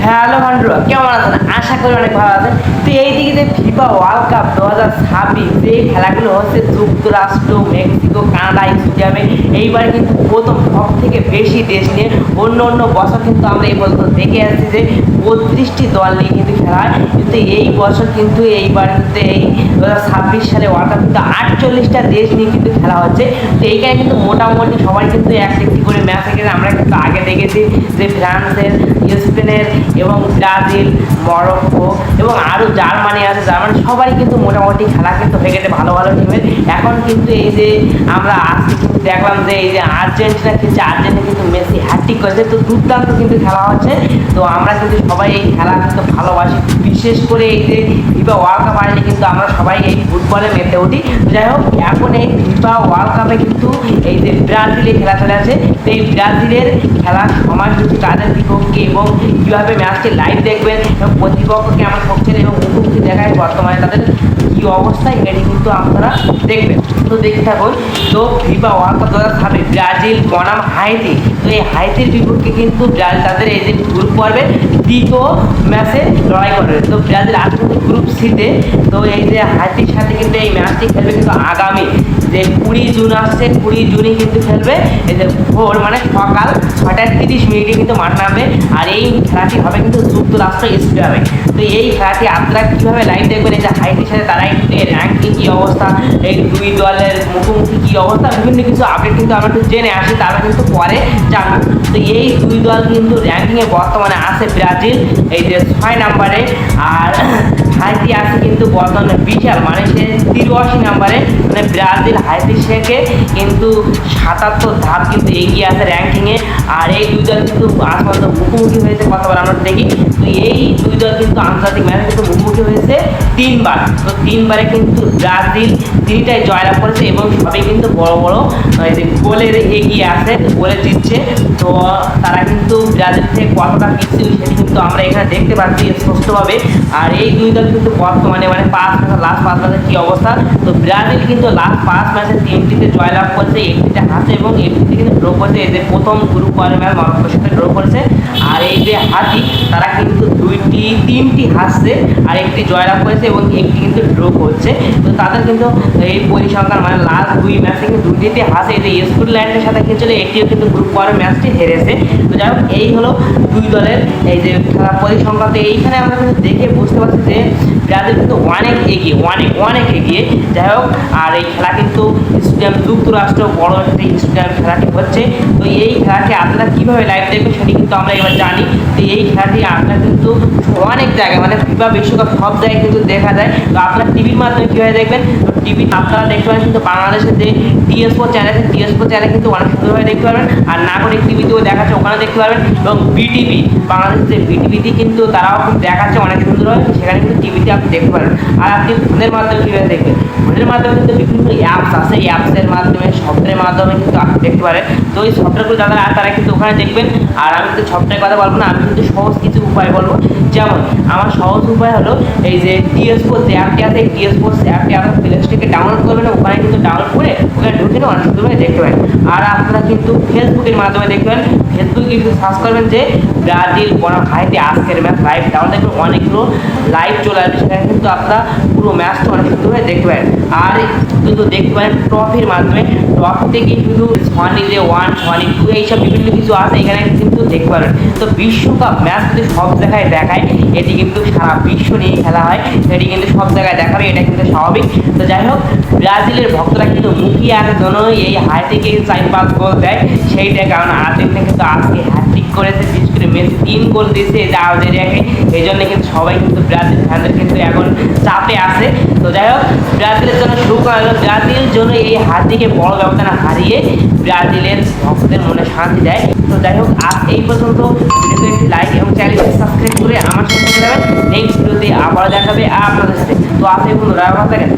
Hello বন্ধুরা, কেমন আছেন? আশা করি অনেক ভালো আছেন। তো এইদিকে যে ফিফা ওয়ার্ল্ড কাপ 2026 যে খেলাগুলো হচ্ছে যুক্তরাষ্ট্র, মেক্সিকো, কানাডা স্টেডিয়ামে, এইবার কিন্তু প্রথম সব থেকে বেশি দেশ নিয়ে। অন্য বছর কিন্তু আমরা এই পর্যন্ত দেখে আসছি যে 32টি দল নিয়ে কিন্তু খেলা হয়, কিন্তু এই বছর কিন্তু এইবার কিন্তু এই 2026 সালে ওয়ার্ল্ড কাপ কিন্তু 48টা দেশ নিয়ে কিন্তু খেলা হচ্ছে। তো এইখানে কিন্তু মোটামুটি সবাই কিন্তু একটি করে ম্যাচ থেকে আমরা কিন্তু আগে দেখেছি যে ফ্রান্সের, স্পেনের এবং ব্রাজিল, মরক্কো এবং আরও জার্মানি আছে, জার্মানি সবাই কিন্তু মোটামুটি খেলা কিন্তু হয়ে গেছে ভালো ভালো টিমের। এখন কিন্তু এই যে আমরা আজকে কিন্তু দেখলাম যে এই যে আর্জেন্টিনা খেলছে, আর্জেন্টিনা কিন্তু মেসি হ্যাট্রিক করেছে, তো দুর্দান্ত কিন্তু খেলা হচ্ছে। তো আমরা কিন্তু সবাই এই খেলা কিন্তু ভালোবাসি, বিশেষ করে এই যে ফিফা ওয়ার্ল্ড কাপ আসলে কিন্তু আমরা সবাই এই ফুটবলে মেতে উঠি। যাই হোক, এখন এই ফিফা ওয়ার্ল্ড কাপে কিন্তু এই যে ব্রাজিলে খেলা চলে আছে, তো এই ব্রাজিলের খেলার সময়সূচি কাদের বিপক্ষে এবং কীভাবে ম্যাচটি লাইভ দেখবেন এবং প্রতিপক্ষকে আমার পক্ষে এবং মুখোমুখি দেখায় বর্তমানে তাদের কী অবস্থা, এটি কিন্তু আপনারা দেখবেন। তো দেখতে থাকুন। তো ফিফা ওয়ার্ল্ড কাপ 2026 ব্রাজিল বনাম হাইতি। তো এই হাইতির বিপক্ষে কিন্তু ব্রাজিল তাদের এই যে গ্রুপ পর্বে দ্বিতীয় ম্যাচে লড়াই করবে। তো ব্রাজিল আজ কিন্তু গ্রুপ সিতে। তো এই যে হাইতির সাথে কিন্তু এই ম্যাচটি খেলবে কিন্তু আগামী যে 20 জুন আসছে, 20 জুনই কিন্তু খেলবে। এই যে ভোর মানে সকাল 6:30 কিন্তু মাঠ নামবে। আর এই খেলাটি হবে কিন্তু যুক্তরাষ্ট্র স্টেডিয়ামে। তো এই খেলাটি আপনারা কীভাবে লাইভ দেখবেন, এই যে হাইটির সাথে তারা কিন্তু র্যাঙ্কিং কী অবস্থা, এই দুই দলের মুখোমুখি কী অবস্থা, বিভিন্ন কিছু আপডেট কিন্তু আমরা একটু জেনে আসি, তারা কিন্তু পরে জানবো। তো এই দুই দল কিন্তু র্যাঙ্কিংয়ে বর্তমানে আছে ব্রাজিল এই যে 6 নম্বরে, আর হাইতি আছে কিন্তু বর্তমানে বিশাল মানে সে 83 নম্বরে। মানে ব্রাজিল হাইতির থেকে কিন্তু 77 ধাপ কিন্তু এগিয়ে আছে র্যাঙ্কিংয়ে। আর এই দুই দল কিন্তু আজ পর্যন্ত মুখোমুখি হয়েছে কতবার আমরা দেখি। তো এই দুই দল কিন্তু আন্তর্জাতিক ম্যাচে কিন্তু মুখোমুখি হয়েছে 3বার। তো 3বারে কিন্তু ব্রাজিল 3টাই জয়লাভ করেছে এবং সবই কিন্তু বড় বড় গোলের এগিয়ে আছে, গোলে জিতছে। তো তারা কিন্তু ব্রাজিল থেকে কতটা পিছিয়ে সেটি কিন্তু আমরা এখানে দেখতে পাচ্ছি স্পষ্টভাবে। আর এই দুই দল কিন্তু বর্তমানে মানে লাস্ট 5 ম্যাচের কী অবস্থা। তো ব্রাজিল কিন্তু লাস্ট 5 ম্যাচে 3টিতে জয়লাভ করেছে, 1টিতে হাসে এবং 1টিতে কিন্তু ড্র করেছে। এই যে প্রথম গ্রুপ পর্বে ম্যাচ মরক্কোর সাথে ড্র করেছে। আর এই যে হাতি তারা কিন্তু 3টি হাসছে আর 1টি জয়লাভ করেছে এবং 1টি কিন্তু ড্র করছে। তো তাদের কিন্তু এই পরিসংখ্যান মানে লাস্ট 2 ম্যাচে কিন্তু 2টিতে হাসে। এই যে স্কটল্যান্ডের সাথে খেলছিল, এটিও কিন্তু গ্রুপ পর্বে ম্যাচটি হেরেছে। তো যাই হোক, এই হলো দুই দলের এই যে খেলার পরিসংখ্যান। তো এইখানে আমরা কিন্তু দেখে বুঝতে পারছি যে ব্রাজিল কিন্তু অনেক এগিয়ে, অনেক এগিয়ে। যাই হোক, আর এই খেলা কিন্তু স্টেডিয়াম যুক্তরাষ্ট্র বড় একটি স্টেডিয়াম খেলাটি হচ্ছে। তো এই খেলাটি আপনারা কীভাবে লাইভ দেখবেন সেটি কিন্তু আমরা এবার জানি। তো এই খেলাটি আপনারা কিন্তু অনেক জায়গায় মানে ফিফা বিশ্বকাপ সব জায়গায় কিন্তু দেখা যায়। তো আপনারা টিভির মাধ্যমে কীভাবে দেখবেন, তো টিভি আপনারা দেখতে পারেন কিন্তু বাংলাদেশের যে টিএস4 চ্যানেল আছে, টিএস4 চ্যানেল কিন্তু অনেক সুন্দরভাবে দেখতে পারবেন। আর নাগরিক টিভিতেও দেখাচ্ছে, ওখানে দেখতে পারবেন। এবং বিটিভি বাংলাদেশের যে বিটিভিতে কিন্তু তারাও কিন্তু দেখাচ্ছে অনেক সুন্দরভাবে, সেখানে কিন্তু টিভিতে আপনি দেখতে পারেন। আর আপনি ফোনের মাধ্যমে কীভাবে দেখবেন, ফোনের মাধ্যমে কিন্তু বিভিন্ন অ্যাপস আছে, এই অ্যাপসের মাধ্যমে সফটওয়্যারের মাধ্যমে কিন্তু আপনি দেখতে পারেন। তো ওই সফটওয়্যারগুলো যারা তারা কিন্তু ওখানে দেখবেন। আর আমি কিন্তু সফটওয়্যার কথা বলবো না, আমি কিন্তু সহজ কিছু উপায় বলবো। যেমন আমার সহজ উপায় হলো এই যে টিএস4 যে অ্যাপটি আছে, এই টিএস4 অ্যাপটি আপনার প্লে স্টোরে ডাউনলোড করবেন, ওখানে কিন্তু ডাউনলোড করে ওখানে ঢুকে অনেক সুন্দরভাবে দেখতে পারেন। আর আপনারা কিন্তু ফেসবুকের মাধ্যমে দেখবেন, ফেসবুকে কিন্তু সার্চ করবেন যে ব্রাজিল বনাম হাইতি আজকের ম্যাচ লাইভ, তাহলে দেখবেন অনেকগুলো লাইভ চলে আসবে, সেখানে কিন্তু আপনারা পুরো ম্যাচটা অনেক সুন্দরভাবে দেখতে পারেন। আর কিন্তু দেখতে পারেন ট্রফির মাধ্যমে, ট্রফি থেকে শুধু সোয়ানি যে 1 সোয়ানি 2 এইসব বিভিন্ন কিছু আছে, এখানে কিন্তু দেখতে পারেন। তো বিশ্বকাপ ম্যাচ কিন্তু সব জায়গায় দেখায়, এটি কিন্তু সারা বিশ্ব নিয়ে খেলা হয়, এটি কিন্তু সব জায়গায় দেখাবে, এটা কিন্তু স্বাভাবিক। তো যাই হোক, ব্রাজিলের ভক্তরা কিন্তু মুখিয়ে আসার জন্য এই হাইতিকে 4-5 গোল দেয় সেইটা, কারণ আর্জেন্টিনা কিন্তু আজকে হ্যাট্রিক করেছে, বিশেষ করে মেসি 3 গোল দিয়েছে আলজেরিয়াকে। এই জন্য কিন্তু সবাই কিন্তু ব্রাজিল ফ্যানদের কিন্তু এখন চাপে আছে। তো যাই হোক, ব্রাজিলের জন্য ব্রাজিল জন্য এই হাতিকে বড় ব্যবধানে হারিয়ে ব্রাজিলের ভক্তদের মনে শান্তি দেয়। তো যাই হোক, আজ এই পর্যন্ত। ভিডিওতে একটি লাইক এবং চ্যানেলটি সাবস্ক্রাইব করে আমার সাথে যাবেন। নেক্সট ভিডিওতে আবার দেখাবে আপনাদের সাথে। তো আজ এই বন্ধুরা ভালো থাকেন।